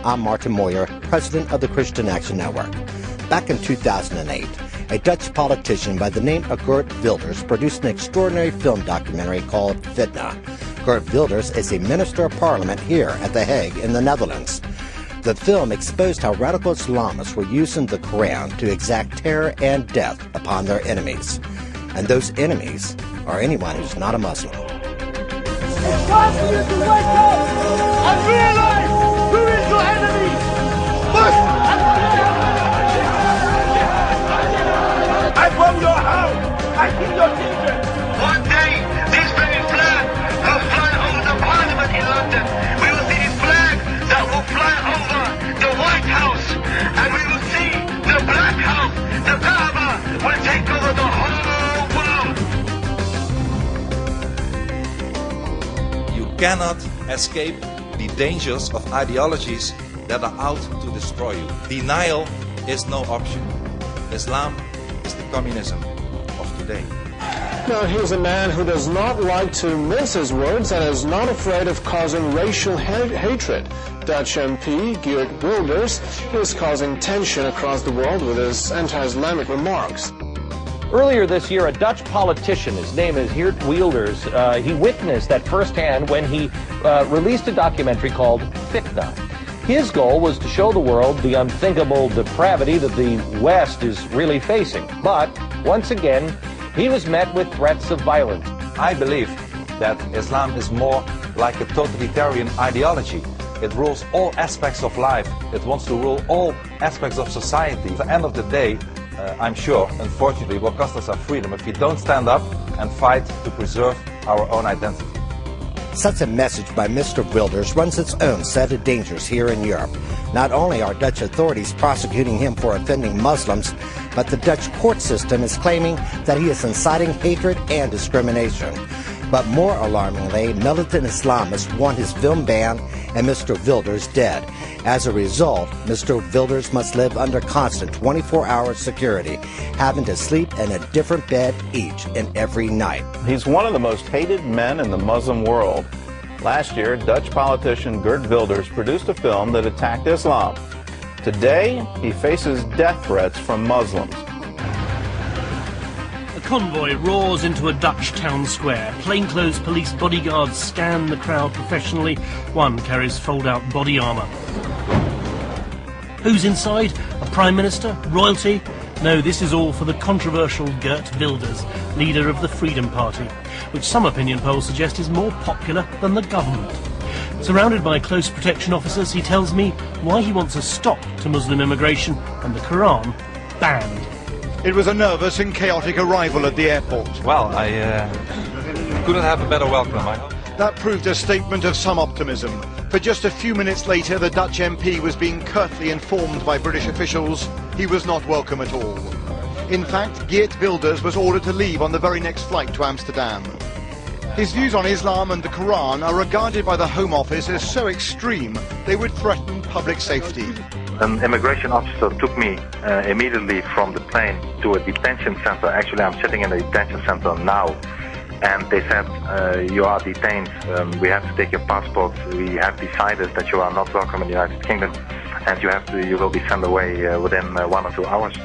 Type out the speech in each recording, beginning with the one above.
I'm Martin Moyer, president of the Christian Action Network. Back in 2008, a Dutch politician by the name of Geert Wilders produced an extraordinary film documentary called Fitna. Geert Wilders is a minister of parliament here at The Hague in the Netherlands. The film exposed how radical Islamists were using the Quran to exact terror and death upon their enemies. And those enemies are anyone who's not a Muslim. It's time for you to wake up and realize who is your enemy. I bomb your house. I kill your children. One day, this very flag will fly over the Parliament in London. We will see this flag that will fly over the White House, and we will see the Black House, the Kaaba, will take over the whole world. You cannot escape the dangers of ideologies that are out to destroy you. Denial is no option. Islam is the communism of today. Now here's a man who does not like to mince his words and is not afraid of causing racial hatred. Dutch MP Geert Wilders is causing tension across the world with his anti-Islamic remarks. Earlier this year, a Dutch politician, his name is Geert Wilders, he witnessed that firsthand when he released a documentary called Fitna. His goal was to show the world the unthinkable depravity that the West is really facing. But, once again, he was met with threats of violence. I believe that Islam is more like a totalitarian ideology. It rules all aspects of life. It wants to rule all aspects of society. At the end of the day, I'm sure, unfortunately, it will cost us our freedom if we don't stand up and fight to preserve our own identity. Such a message by Mr. Wilders runs its own set of dangers here in Europe. Not only are Dutch authorities prosecuting him for offending Muslims, but the Dutch court system is claiming that he is inciting hatred and discrimination. But more alarmingly, militant Islamists want his film banned and Mr. Wilders dead. As a result, Mr. Wilders must live under constant 24-hour security, having to sleep in a different bed each and every night. He's one of the most hated men in the Muslim world. Last year, Dutch politician Geert Wilders produced a film that attacked Islam. Today, he faces death threats from Muslims. A convoy roars into a Dutch town square. Plainclothes police bodyguards scan the crowd professionally. One carries fold-out body armour. Who's inside? A Prime Minister? Royalty? No, this is all for the controversial Geert Wilders, leader of the Freedom Party, which some opinion polls suggest is more popular than the government. Surrounded by close protection officers, he tells me why he wants a stop to Muslim immigration and the Quran banned. It was a nervous and chaotic arrival at the airport. Well, I couldn't have a better welcome, I hope. That proved a statement of some optimism. For just a few minutes later, the Dutch MP was being curtly informed by British officials he was not welcome at all. In fact, Geert Wilders was ordered to leave on the very next flight to Amsterdam. His views on Islam and the Quran are regarded by the Home Office as so extreme they would threaten public safety. An immigration officer took me immediately from the plane to a detention center. Actually, I'm sitting in a detention center now. And they said, you are detained, we have to take your passport, we have decided that you are not welcome in the United Kingdom, and you will be sent away within 1 or 2 hours.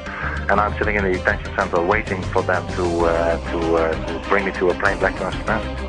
And I'm sitting in the detention center waiting for them to bring me to a plane back to Amsterdam.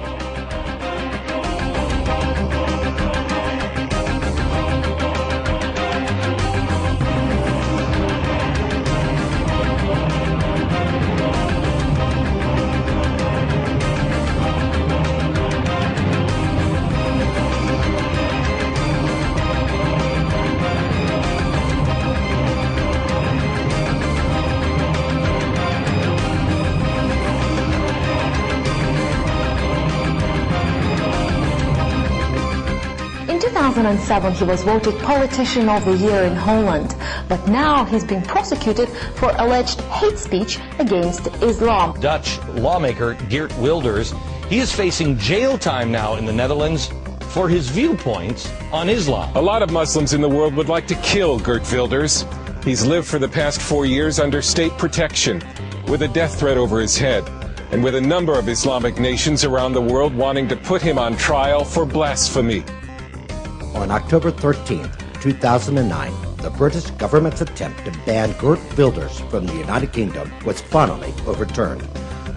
In 2007, he was voted Politician of the Year in Holland, but now he's being prosecuted for alleged hate speech against Islam. Dutch lawmaker Geert Wilders, he is facing jail time now in the Netherlands for his viewpoints on Islam. A lot of Muslims in the world would like to kill Geert Wilders. He's lived for the past 4 years under state protection, with a death threat over his head, and with a number of Islamic nations around the world wanting to put him on trial for blasphemy. On October 13, 2009, the British government's attempt to ban Geert Wilders from the United Kingdom was finally overturned.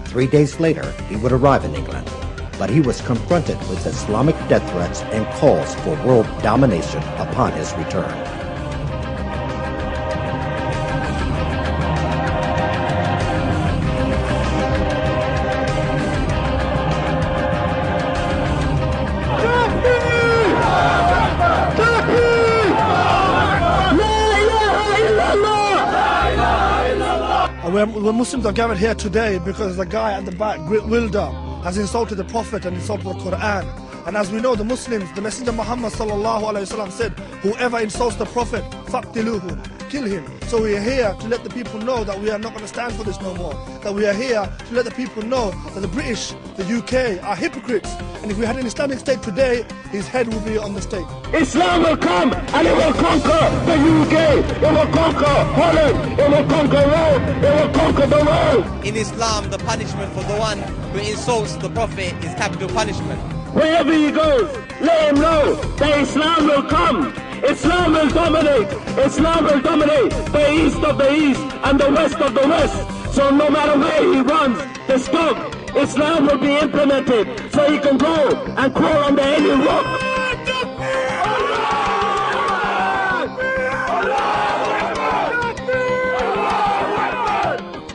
3 days later, he would arrive in England, but he was confronted with Islamic death threats and calls for world domination upon his return. When Muslims are gathered here today because the guy at the back, Geert Wilders, has insulted the Prophet and insulted the Quran. And as we know, the Muslims, the Messenger Muhammad sallallahu alaihi wasallam said, whoever insults the Prophet, faqtiluhu, kill him. So we are here to let the people know that we are not going to stand for this no more. That we are here to let the people know that the British, the UK are hypocrites. And if we had an Islamic State today, his head will be on the stake. Islam will come and it will conquer the UK, it will conquer Holland, it will conquer Rome, it will conquer the world. In Islam, the punishment for the one who insults the Prophet is capital punishment. Wherever he goes, let him know that Islam will come. Islam will dominate. Islam will dominate the east of the east and the west of the west. So no matter where he runs, the stop, Islam will be implemented so he can go and crawl under any rock.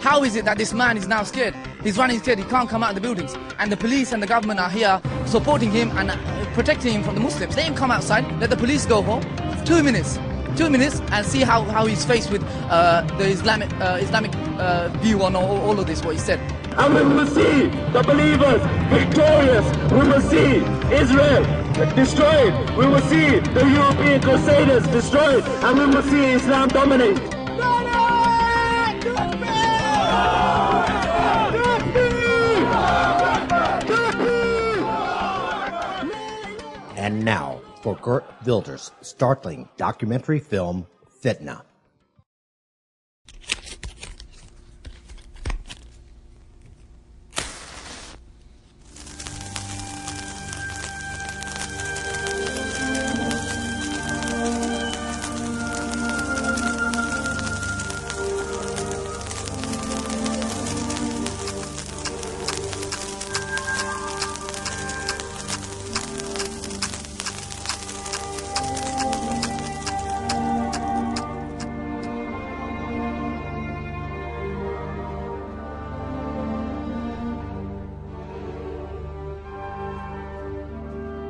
How is it that this man is now scared? He's running scared, he can't come out of the buildings. And the police and the government are here supporting him and protecting him from the Muslims. Let him come outside, let the police go home. 2 minutes, and see how he's faced with the Islamic view on all of this, what he said. And we will see the believers victorious. We will see Israel destroyed. We will see the European Crusaders destroyed. And we will see Islam dominate. And now for Geert Wilders' startling documentary film, Fitna.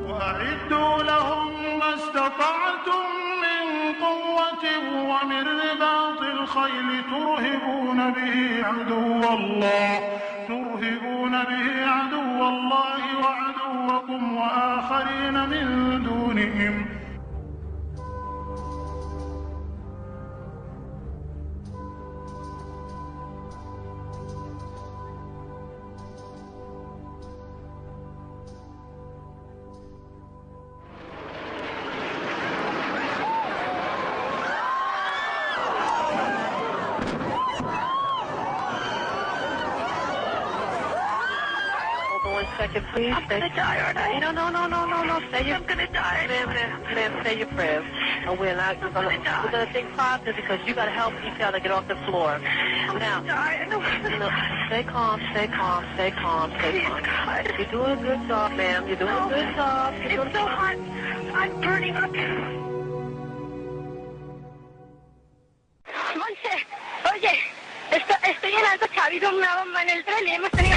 وأعدوا لهم ما استطعتم من قوة ومن رباط الخيل ترهبون به عدو الله وعدوكم وآخرين من دونهم Second, please. I'm gonna die, aren't I? No. Say your, I'm gonna die. Ma'am, say your prayers. And we're gonna think positive because you gotta help each other get off the floor. Now, stay calm. You're doing a good job, ma'am. You're doing a good job. It's so hot. I'm burning up. Oye, estoy en algo chavido en el tren y hemos tenido...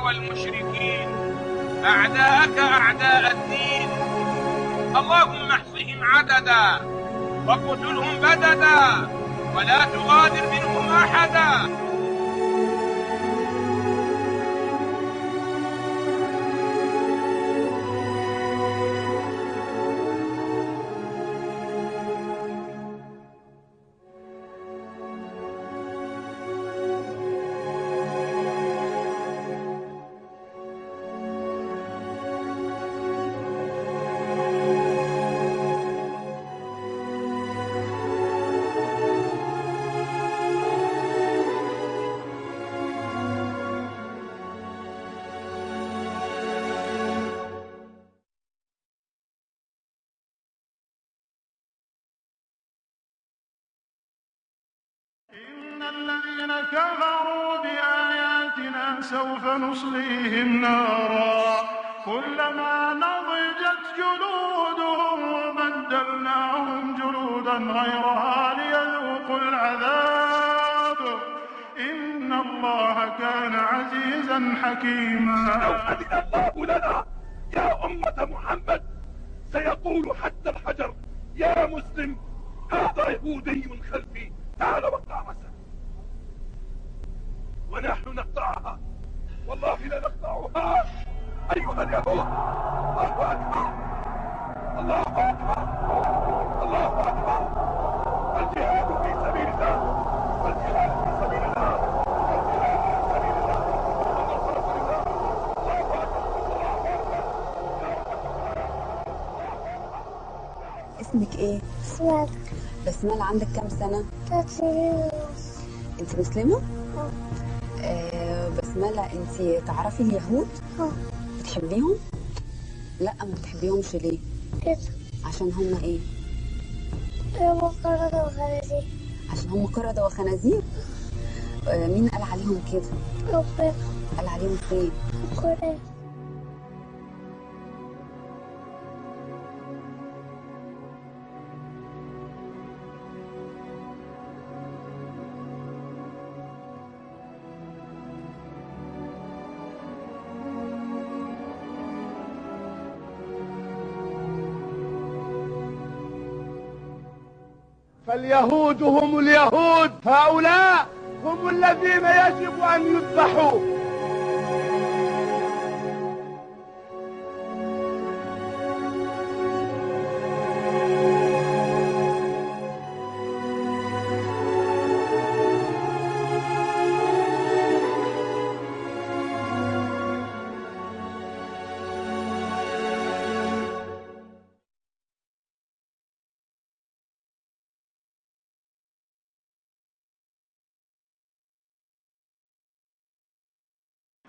والمشركين أعداءك أعداء الدين اللهم احصهم عددا وقتلهم بددا ولا تغادر منهم أحدا. سوف نصليهم نارا كلما نضجت جلودهم بدلناهم جلودا غيرها ليذوقوا العذاب إن الله كان عزيزا حكيما. لو أذن الله لنا يا أمة محمد سيقول حتى الحجر يا مسلم هذا يهودي خلفي تعال وقع رأسه، ونحن نقطعها والله لنقطعها أيها اليهود. الله أكبر الله أكبر الله أكبر. الجهاد في سبيل الله والجهاد في سبيل الله والجهاد في سبيل الله والنصرة لله. الله أكبر. اسمك ايه؟ بسملة. بسملة، عندك كام سنة؟ 3 سنين ونص. انت مسلمة؟ بسملة، انت تعرفي اليهود؟ بتحبيهم؟ لا ما بتحبيهمش ليه؟ كده. عشان هم ايه؟ هم قردة وخنازير. عشان هم قردة وخنازير؟ مين قال عليهم كده؟ ربنا. قال عليهم فين؟ القرآن. فاليهود هم اليهود، هؤلاء هم الذين يجب أن يذبحوا.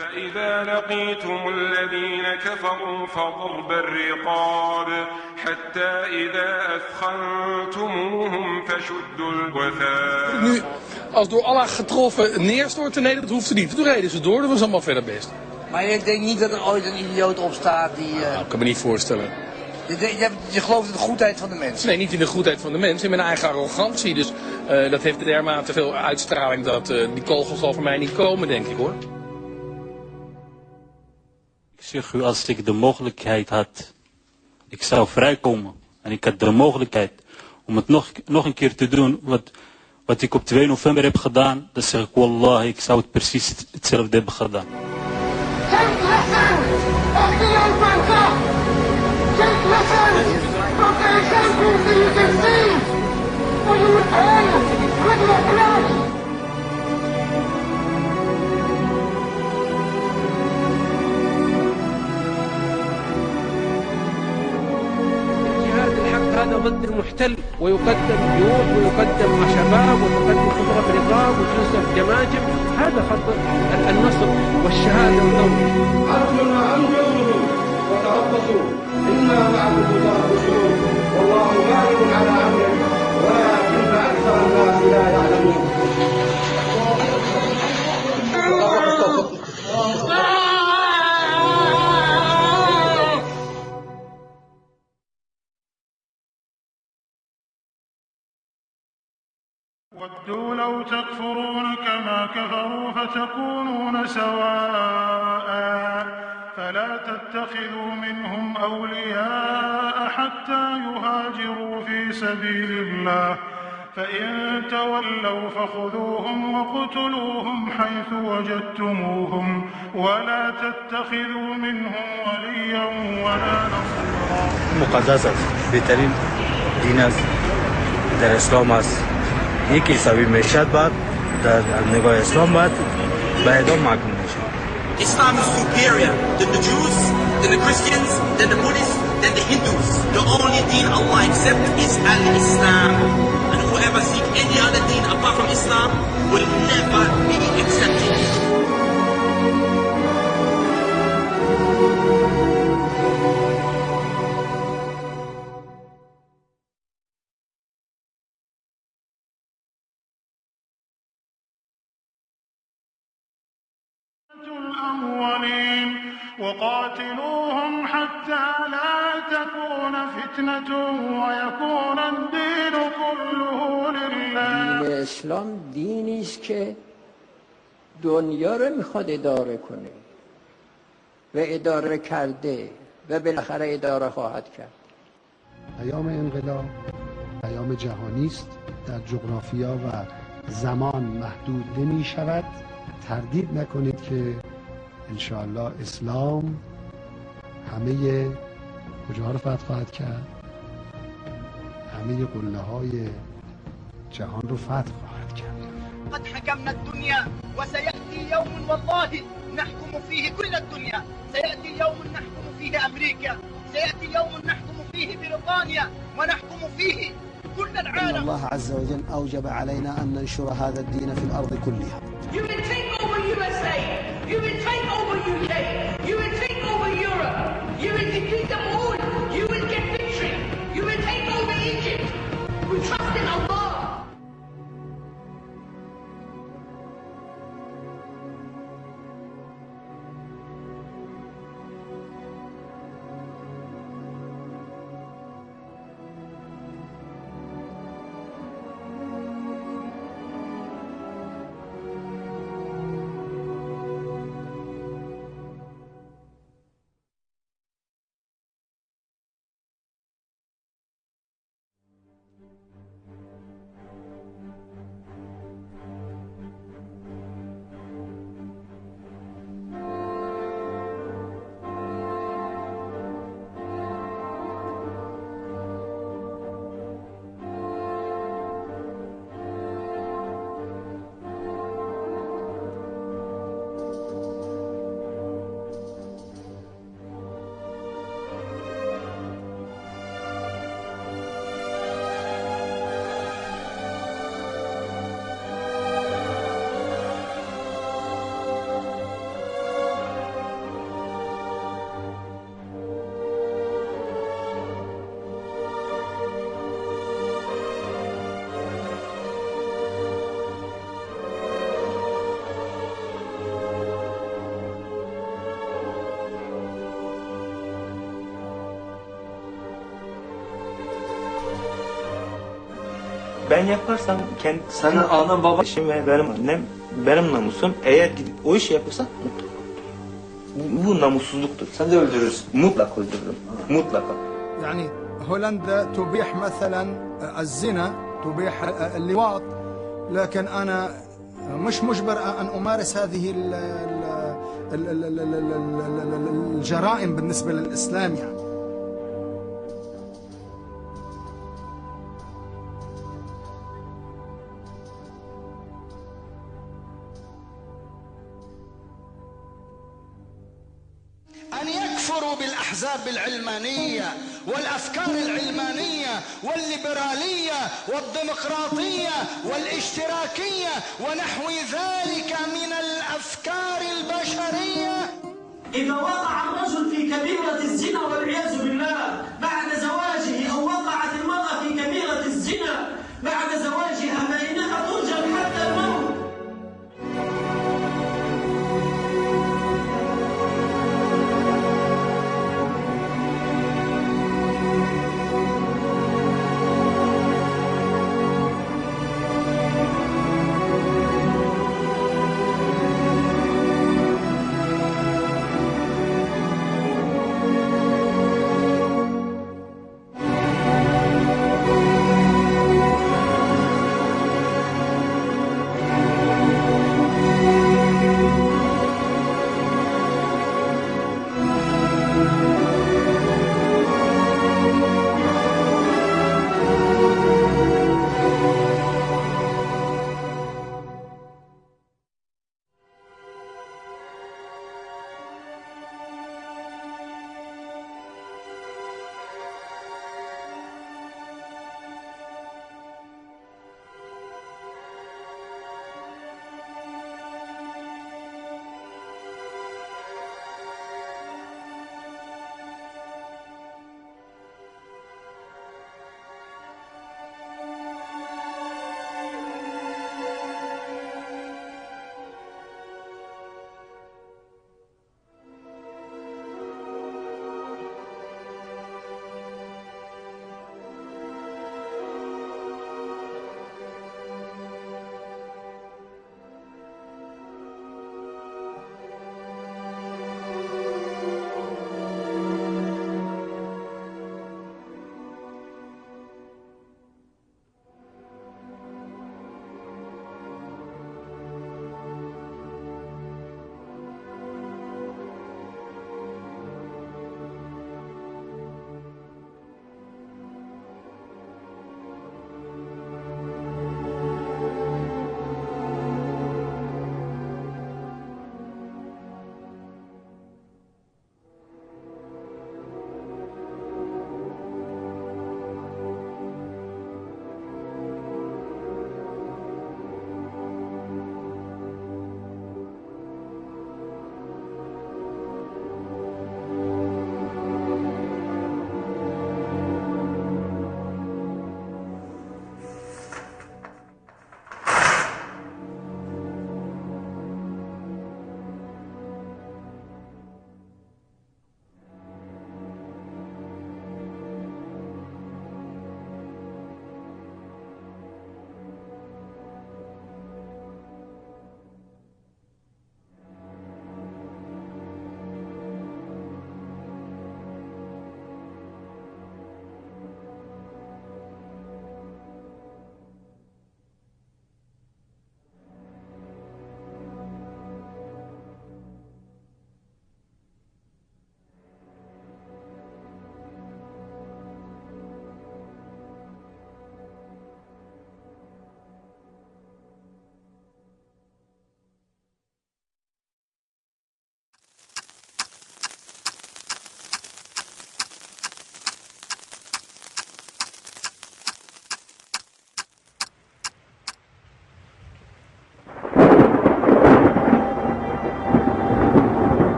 فإذا لقيتم الذين كفروا فضرب الرقاب حتى إذا أثخنتموهم فشدوا الوثاق. Nu, als door Allah getroffen neerstorten, nee, dat hoeft er niet. Toen reden ze door, dat was allemaal verder best. Maar je denkt niet dat er ooit een idioot opstaat die... Nou, ik kan me niet voorstellen. Je gelooft in de goedheid van de mens? Nee, niet in de goedheid van de mens, in mijn eigen arrogantie. Dus dat heeft dermate veel uitstraling dat die kogel zal voor mij niet komen, denk ik hoor. Ik zeg u, als ik de mogelijkheid had, ik zou vrijkomen. En ik had de mogelijkheid om het nog een keer te doen, wat ik op 2 november heb gedaan. Dan zeg ik, wallah, ik zou het precies hetzelfde hebben gedaan. هذا ضد المحتل، ويقدم جيوش ويقدم شباب ويقدم قدرة رقاب وتنسف جماجم. هذا خط النصر والشهادة والدولة. عدلنا أنجزوا وتربصوا إنا معكم متربصون والله غالب على أمره ولكن أكثر الناس لا يعلمون. ودوا لو تكفرون كما كفروا فتكونون سواء فلا تتخذوا منهم أولياء حتى يهاجروا في سبيل الله فإن تولوا فخذوهم وقتلوهم حيث وجدتموهم ولا تتخذوا منهم وليا ولا نصيرا. مقدس است، بهترین دین است در اسلام است. یکی حسابی میشد بعد در نگاه اسلام بعد به اعدام محکوم میشه. Islam is superior than the Jews, than the Christians, than the Buddhists, than the Hindus. The only deen Allah accepts is Al-Islam. And whoever seeks any other deen apart from Islam will never be accepted. الأولين وقاتلوهم حتى لا تكون فتنة ويكون الدين كله لله. دین اسلام دینی است که دنیا رو میخواد اداره کنه و اداره کرده و بالاخره اداره خواهد کرد. پیام انقلاب پیام جهانی است، در جغرافیا و زمان محدود نمی شود. تردید نکنید که انشاءالله اسلام همه کجا رو فتح خواهد کرد؟ همه قله های جهان رو فتح خواهد کرد. قد حكمنا الدنيا وسيأتي يوم والله نحكم فيه كل الدنيا. سيأتي يوم نحكم فيه أمريكا، سيأتي يوم نحكم فيه بريطانيا ونحكم فيه كل العالم. إن الله عز وجل أوجب علينا أن ننشر هذا الدين في الأرض كلها. You will take over USA, you will take over UK, you will take over Europe, you will defeat them all, you will get victory, you will take over Egypt. We trust in Allah. Ben yaparsam senin anan baban eşim ve benim annem benim namusum eğer gidip o işi yapırsan bu namussuzluktur. Sen de öldürürsün. Mutlaka öldürürüm. Mutlaka. يعني هولندا تبيح مثلا الزنا تبيح اللواط لكن أنا مش مجبر أن أمارس هذه الجرائم بالنسبة للإسلام يعني. أن يكفروا بالأحزاب العلمانية والأفكار العلمانية والليبرالية والديمقراطية والاشتراكية ونحو ذلك من الأفكار البشرية. إذا وقع الرجل في كبيرة الزنا والعياذ بالله بعد زواجه أو وقعت المرأة في كبيرة الزنا بعد زواجها فإنها ترجم حتى الموت.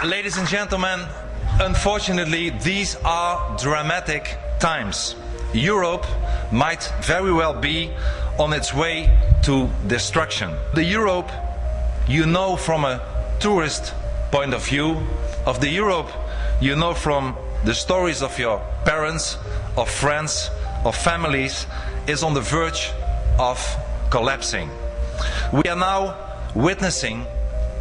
Ladies and gentlemen, unfortunately, these are dramatic times. Europe might very well be on its way to destruction. The Europe you know from a tourist point of view, of the Europe you know from the stories of your parents, of friends, of families, is on the verge of collapsing. We are now witnessing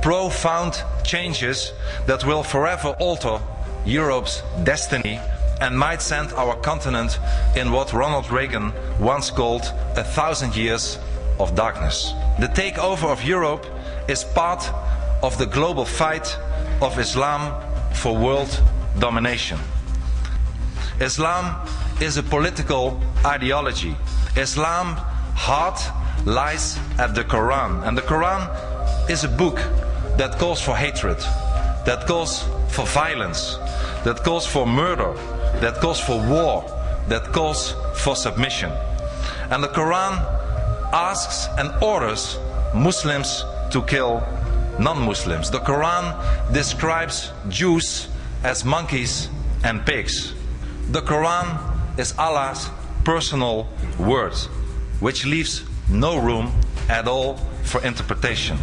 profound changes that will forever alter Europe's destiny and might send our continent in what Ronald Reagan once called 1,000 years of darkness. The takeover of Europe is part of the global fight of Islam for world domination. Islam is a political ideology. Islam's heart lies at the Quran, and the Quran is a book that calls for hatred, that calls for violence, that calls for murder, that calls for war, that calls for submission. And the Quran asks and orders Muslims to kill non-Muslims. The Quran describes Jews as monkeys and pigs. The Quran is Allah's personal word, which leaves no room at all for interpretation.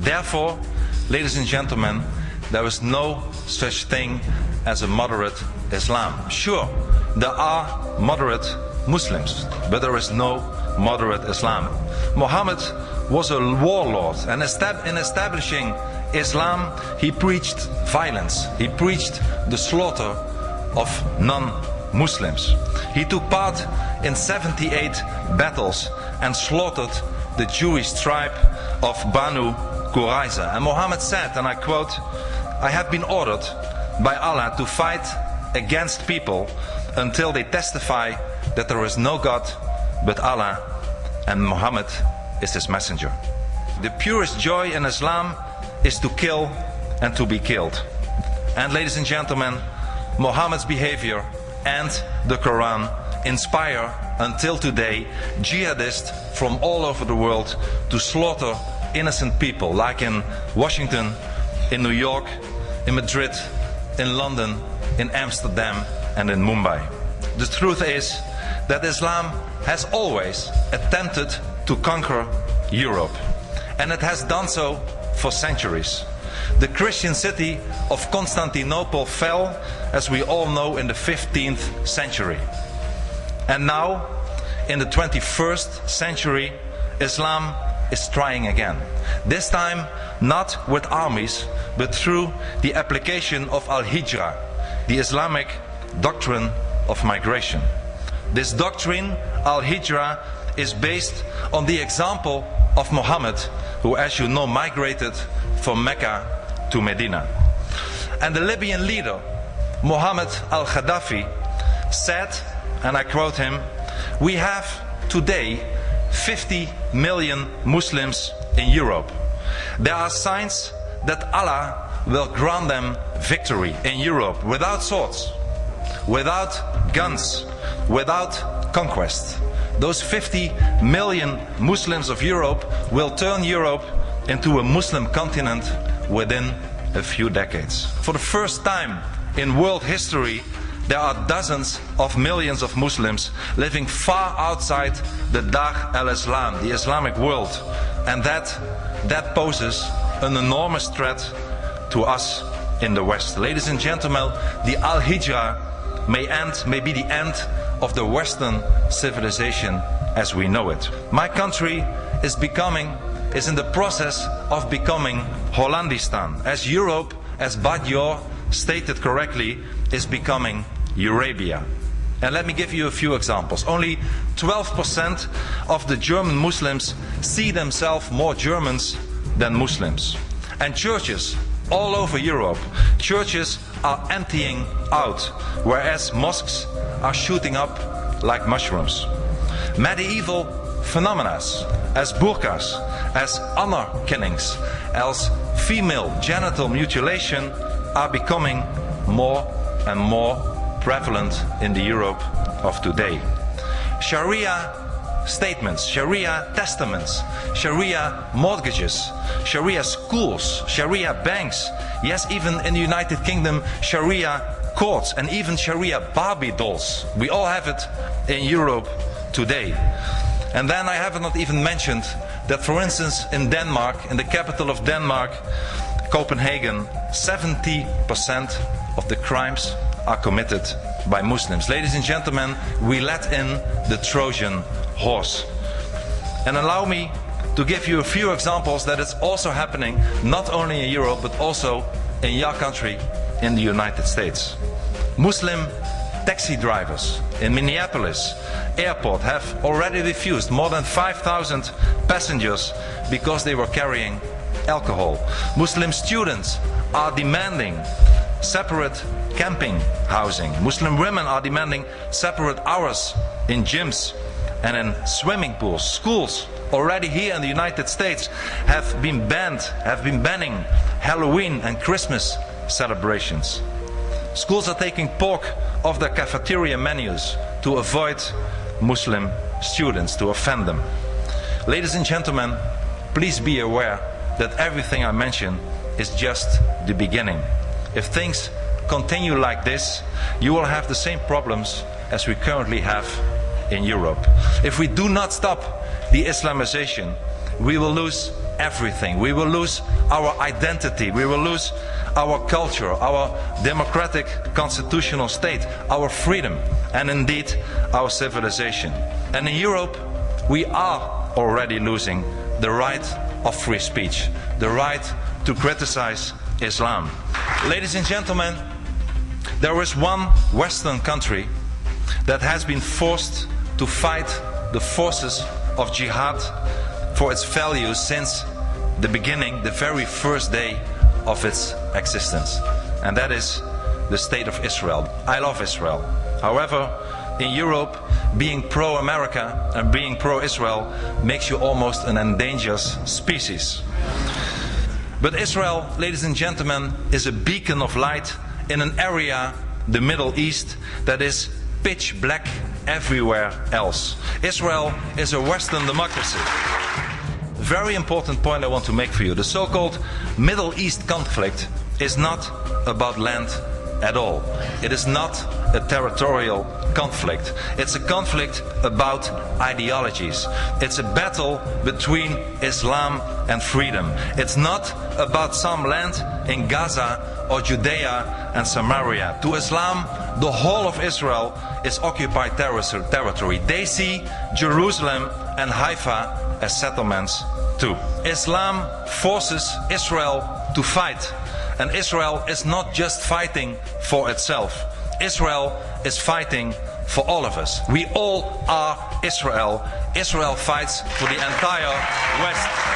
Therefore, ladies and gentlemen, there is no such thing as a moderate Islam. Sure, there are moderate Muslims, but there is no moderate Islam. Muhammad was a warlord, and in establishing Islam, he preached violence. He preached the slaughter of non-Muslims. He took part in 78 battles and slaughtered the Jewish tribe of Banu Qurayza. And Muhammad said, and I quote, "I have been ordered by Allah to fight against people until they testify that there is no God but Allah and Muhammad is his messenger." The purest joy in Islam is to kill and to be killed. And ladies and gentlemen, Muhammad's behavior and the Quran inspire until today jihadists from all over the world to slaughter innocent people, like in Washington, in New York, in Madrid, in London, in Amsterdam and in Mumbai. The truth is that Islam has always attempted to conquer Europe, and it has done so for centuries. The Christian city of Constantinople fell, as we all know, in the 15th century. And now, in the 21st century, Islam is trying again. This time, not with armies, but through the application of Al-Hijra, the Islamic doctrine of migration. This doctrine, Al-Hijra, is based on the example of Muhammad, who, as you know, migrated from Mecca to Medina. And the Libyan leader, Muhammad al-Gaddafi, said, and I quote him, "We have today 50 million Muslims in Europe. There are signs that Allah will grant them victory in Europe without swords, without guns, without conquest. Those 50 million Muslims of Europe will turn Europe into a Muslim continent within a few decades." For the first time in world history, there are dozens of millions of Muslims living far outside the Dar al-Islam, the Islamic world, and that poses an enormous threat to us in the West. Ladies and gentlemen, the Al-Hijra may be the end of the Western civilization as we know it. My country is in the process of becoming Hollandistan, as Europe, as Badior stated correctly, is becoming Eurabia. And let me give you a few examples. Only 12% of the German Muslims see themselves more Germans than Muslims. And churches all over Europe, churches are emptying out, whereas mosques are shooting up like mushrooms. Medieval phenomena as burqas, as honor killings, as female genital mutilation are becoming more and more prevalent in the Europe of today. Sharia statements, Sharia testaments, Sharia mortgages, Sharia schools, Sharia banks, yes, even in the United Kingdom, Sharia courts, and even Sharia Barbie dolls. We all have it in Europe today. And then I have not even mentioned that, for instance, in Denmark, in the capital of Denmark, Copenhagen, 70% of the crimes are committed by Muslims. Ladies and gentlemen, we let in the Trojan horse. And allow me to give you a few examples that it's also happening not only in Europe but also in your country, in the United States. Muslim taxi drivers in Minneapolis airport have already refused more than 5,000 passengers because they were carrying alcohol. Muslim students are demanding separate camping housing. Muslim women are demanding separate hours in gyms and in swimming pools. Schools already here in the United States have been banning Halloween and Christmas celebrations. Schools are taking pork off their cafeteria menus to avoid Muslim students, to offend them. Ladies and gentlemen, please be aware that everything I mention is just the beginning. If things continue like this, you will have the same problems as we currently have in Europe. If we do not stop the Islamization, we will lose everything. We will lose our identity. We will lose our culture, our democratic constitutional state, our freedom, and indeed our civilization. And in Europe, we are already losing the right of free speech, the right to criticize Islam. Ladies and gentlemen, there is one Western country that has been forced to fight the forces of jihad for its values since the beginning, the very first day of its existence. And that is the state of Israel. I love Israel. However, in Europe, being pro-America and being pro-Israel makes you almost an endangered species. But Israel, ladies and gentlemen, is a beacon of light in an area, the Middle East, that is pitch black everywhere else. Israel is a Western democracy. Very important point I want to make for you. The so-called Middle East conflict is not about land at all. It is not a territorial conflict. It's a conflict about ideologies. It's a battle between Islam and freedom. It's not about some land in Gaza or Judea and Samaria. To Islam, the whole of Israel is occupied territory. They see Jerusalem and Haifa as settlements too. Islam forces Israel to fight. And Israel is not just fighting for itself. Israel is fighting for all of us. We all are Israel. Israel fights for the entire West.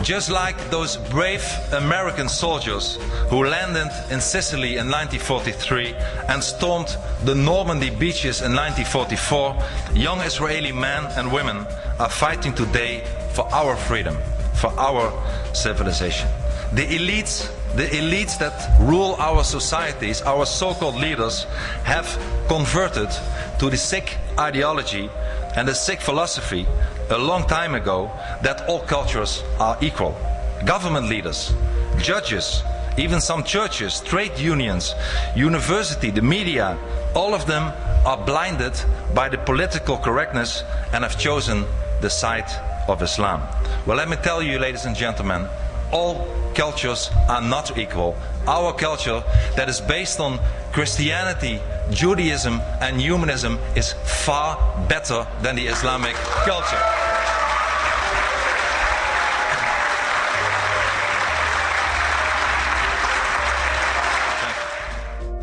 Just like those brave American soldiers who landed in Sicily in 1943 and stormed the Normandy beaches in 1944, young Israeli men and women are fighting today for our freedom, for our civilization. The elites that rule our societies, our so-called leaders, have converted to the Sikh ideology and the Sikh philosophy a long time ago that all cultures are equal. Government leaders, judges, even some churches, trade unions, university, the media, all of them are blinded by the political correctness and have chosen the side of Islam. Well, let me tell you, ladies and gentlemen, all cultures are not equal. Our culture that is based on Christianity, Judaism and humanism is far better than the Islamic culture.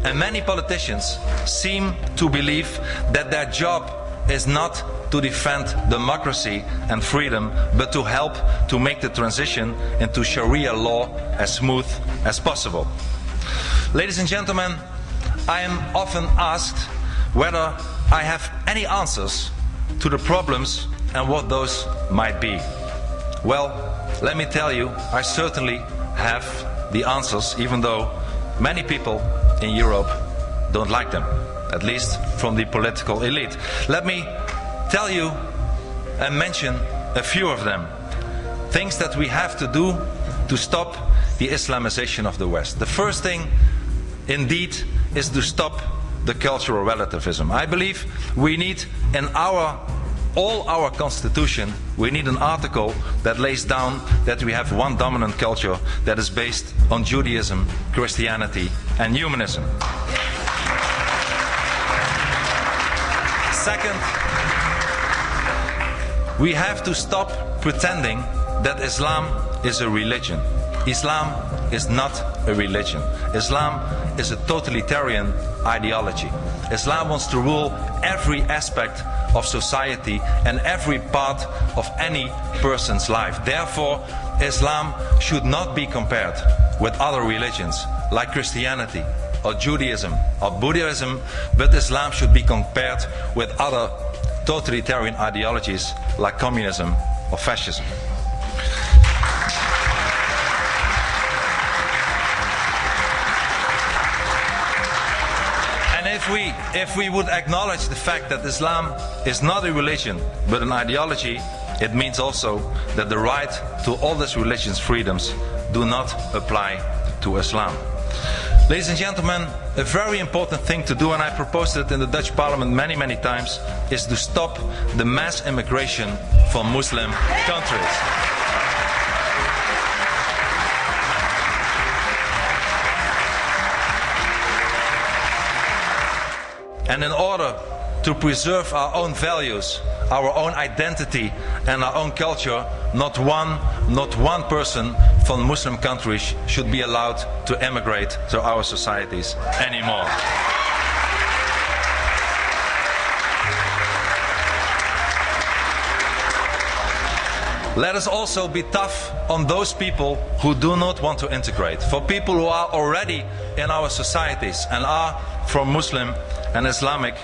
And many politicians seem to believe that their job is not to defend democracy and freedom, but to help to make the transition into Sharia law as smooth as possible. Ladies and gentlemen, I am often asked whether I have any answers to the problems and what those might be. Well, let me tell you, I certainly have the answers, even though many people in Europe don't like them, at least from the political elite. Let me tell you and mention a few of them. Things that we have to do to stop the Islamization of the West. The first thing, indeed, is to stop the cultural relativism. I believe we need in all our constitution, we need an article that lays down that we have one dominant culture that is based on Judaism, Christianity, and humanism. Second, we have to stop pretending that Islam is a religion. Islam is not a religion. Islam is a totalitarian ideology. Islam wants to rule every aspect of society and every part of any person's life. Therefore, Islam should not be compared with other religions like Christianity or Judaism or Buddhism, but Islam should be compared with other totalitarian ideologies like communism or fascism. If we would acknowledge the fact that Islam is not a religion but an ideology, it means also that the right to all these religious freedoms do not apply to Islam. Ladies and gentlemen, a very important thing to do, and I proposed it in the Dutch parliament many times, is to stop the mass immigration from Muslim countries. And in order to preserve our own values, our own identity and our own culture, not one person from Muslim countries should be allowed to emigrate to our societies anymore. Let us also be tough on those people who do not want to integrate. For people who are already in our societies and are from Muslim and Islamic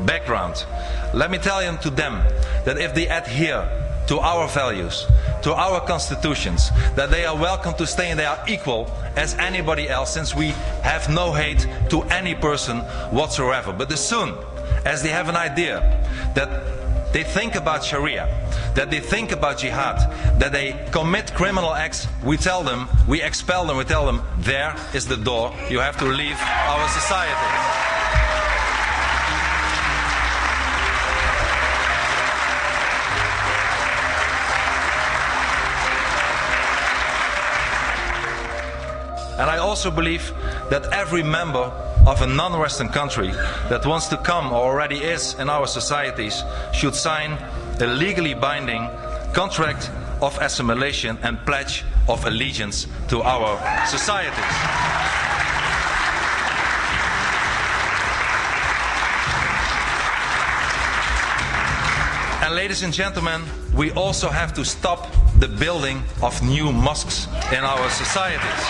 background, let me tell to them that if they adhere to our values, to our constitutions, that they are welcome to stay and they are equal as anybody else, since we have no hate to any person whatsoever. But as soon as they have an idea that they think about Sharia, that they think about jihad, that they commit criminal acts, we tell them, we expel them, we tell them, there is the door, you have to leave our society. And I also believe that every member of a non-Western country that wants to come or already is in our societies should sign a legally binding contract of assimilation and pledge of allegiance to our societies. And ladies and gentlemen, we also have to stop the building of new mosques in our societies.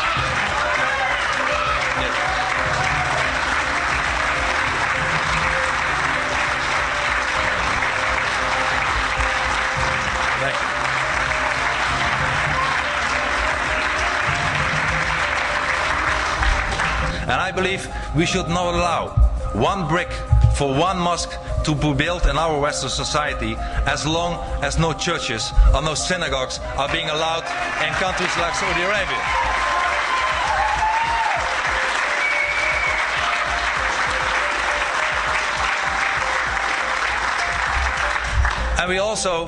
And I believe we should not allow one brick for one mosque to be built in our Western society as long as no churches or no synagogues are being allowed in countries like Saudi Arabia. And we also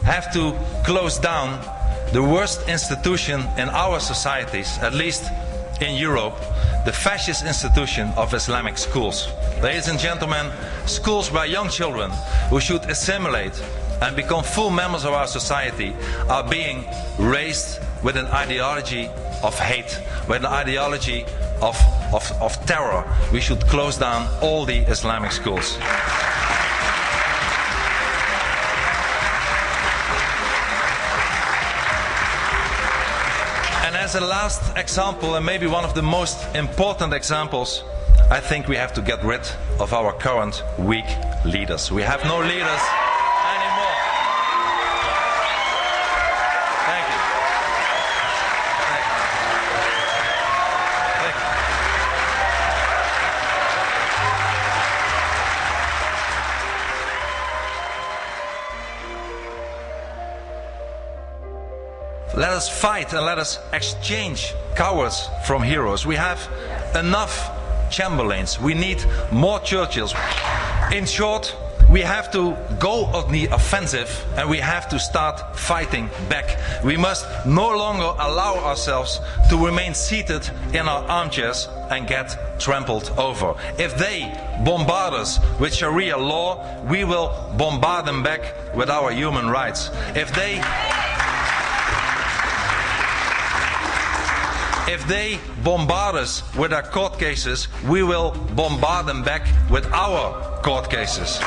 have to close down the worst institution in our societies, at least in Europe, the fascist institution of Islamic schools. Ladies and gentlemen, schools where young children who should assimilate and become full members of our society are being raised with an ideology of hate, with an ideology of terror. We should close down all the Islamic schools. And as a last example, and maybe one of the most important examples, I think we have to get rid of our current weak leaders. We have no leaders anymore. Thank you. Let us fight and let us exchange cowards from heroes. We have enough Chamberlains. We need more Churchills. In short, we have to go on the offensive and we have to start fighting back. We must no longer allow ourselves to remain seated in our armchairs and get trampled over. If they bombard us with Sharia law, we will bombard them back with our human rights. If they bombard us with our court cases, we will bombard them back with our court cases.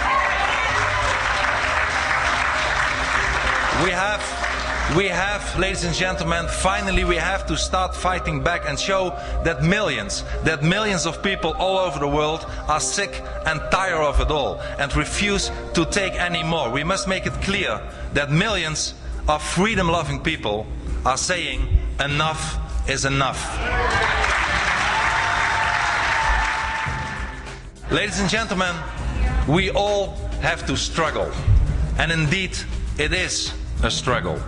We have, ladies and gentlemen, finally we have to start fighting back and show that millions of people all over the world are sick and tired of it all and refuse to take any more. We must make it clear that millions of freedom-loving people are saying enough is enough. Ladies and gentlemen, we all have to struggle, and indeed it is a struggle.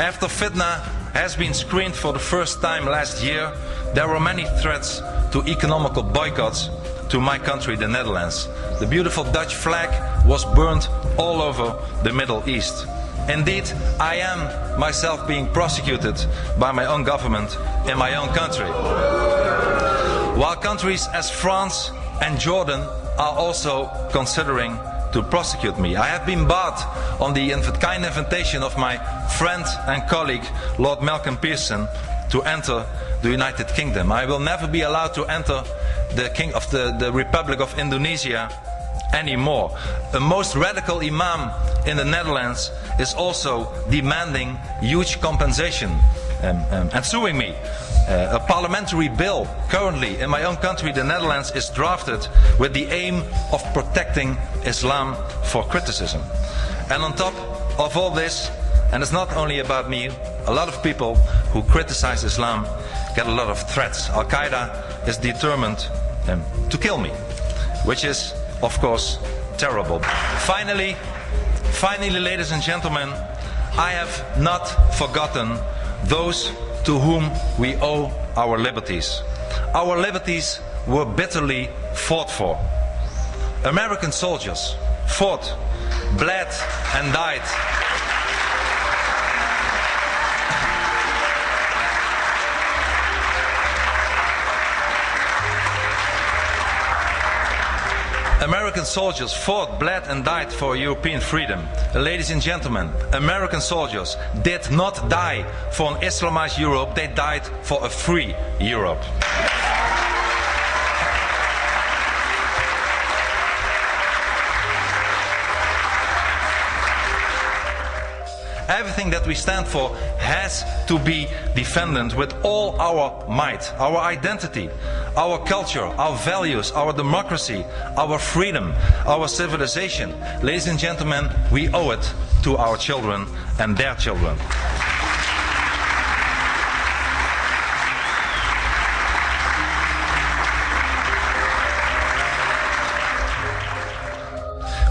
After fitna has been screened for the first time last year, there were many threats to economical boycotts to my country, the Netherlands. The beautiful Dutch flag was burned all over the Middle East. Indeed, I am myself being prosecuted by my own government in my own country. While countries as France and Jordan are also considering to prosecute me. I have been barred on the kind invitation of my friend and colleague Lord Malcolm Pearson to enter the United Kingdom. I will never be allowed to enter the Republic of Indonesia anymore. A most radical imam in the Netherlands is also demanding huge compensation and suing me. A parliamentary bill currently in my own country, the Netherlands, is drafted with the aim of protecting Islam for criticism. And on top of all this, and it's not only about me, a lot of people who criticize Islam get a lot of threats. Al-Qaeda is determined to kill me, which is, of course, terrible. Finally, ladies and gentlemen, I have not forgotten those to whom we owe our liberties. Our liberties were bitterly fought for. American soldiers fought, bled and died. American soldiers fought, bled and died for European freedom. Ladies and gentlemen, American soldiers did not die for an Islamized Europe, they died for a free Europe. Everything that we stand for has to be defended with all our might, our identity, our culture, our values, our democracy, our freedom, our civilization. Ladies and gentlemen, we owe it to our children and their children.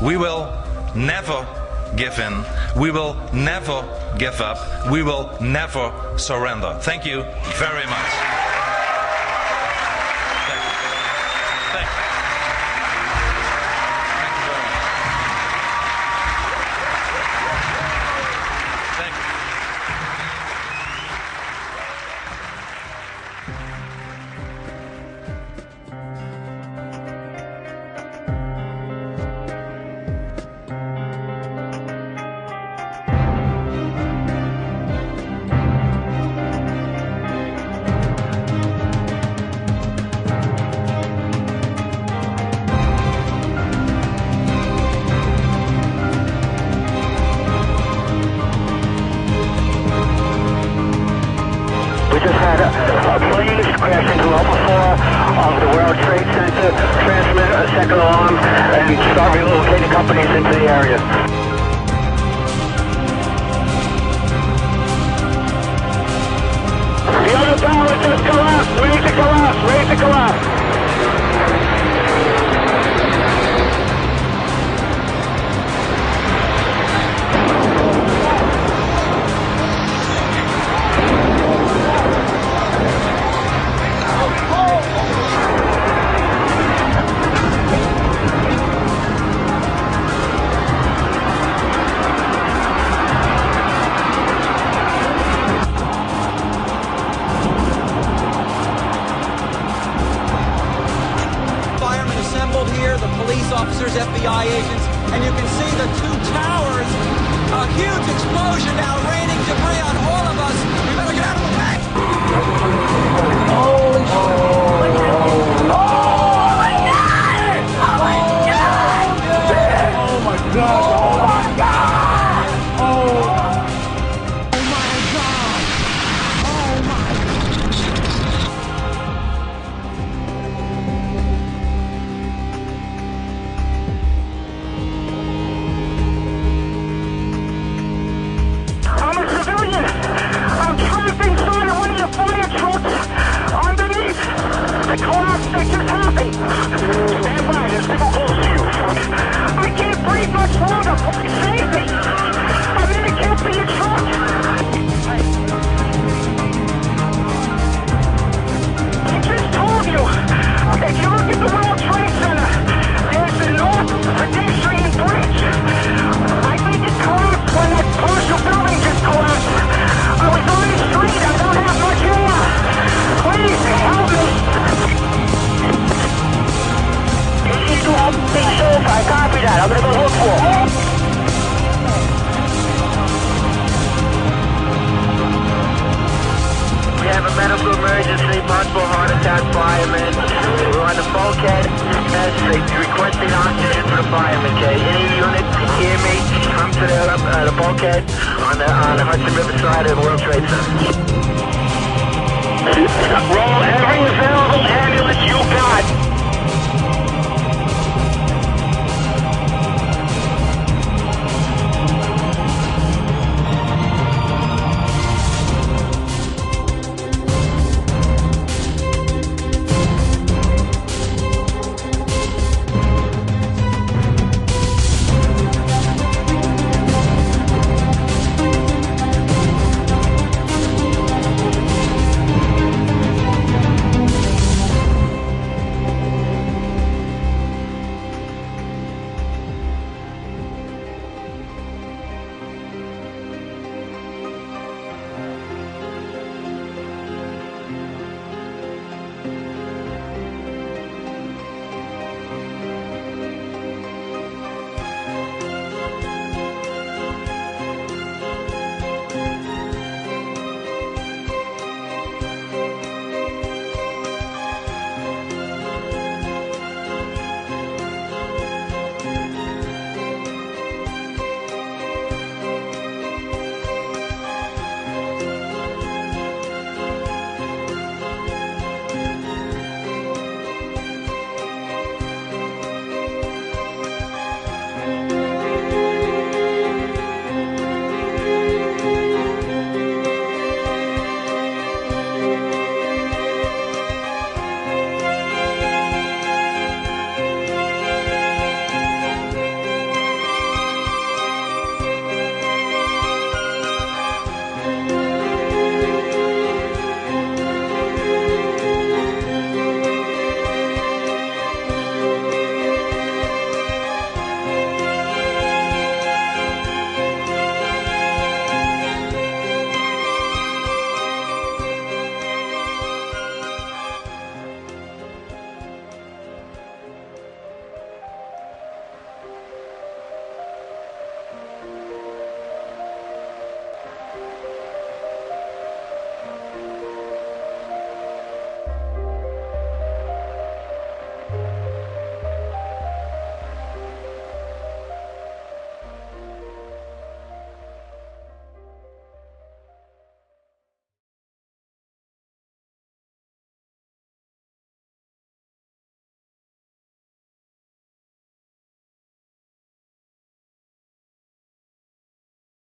We will never give in. We will never give up. We will never surrender. Thank you very much. Thank you. Thank you. Thank you. We just had a plane crash into Level 4 of the World Trade Center, transmit a second alarm, and start relocating companies into the area. The other tower just collapsed. Ready to collapse. Ready to collapse. explosion now, raining debris on all of us. We better get out of the way. Holy shit. Oh my God! Oh my God! Oh my God! Oh my God! Oh my God! Oh my I'm a civilian. I'm trapped inside of one of your fire trucks underneath the collapse that just happened. Stand by, there's people close to you. I can't breathe much longer. Save me. I'm in a camping truck. I just told you. If you look at the World Trade Center, there's the North Pedestrian Bridge. I think it collapsed when that partial building just collapsed. I was on the street. I don't have much air. Please help me. I copy that. I'm gonna go look for him. We have a medical emergency, possible heart attack fireman. We're on the bulkhead as they requesting oxygen for the fireman. Okay, any unit can hear me? Come to the bulkhead on the Hudson River side of the World Trade Center. Roll every available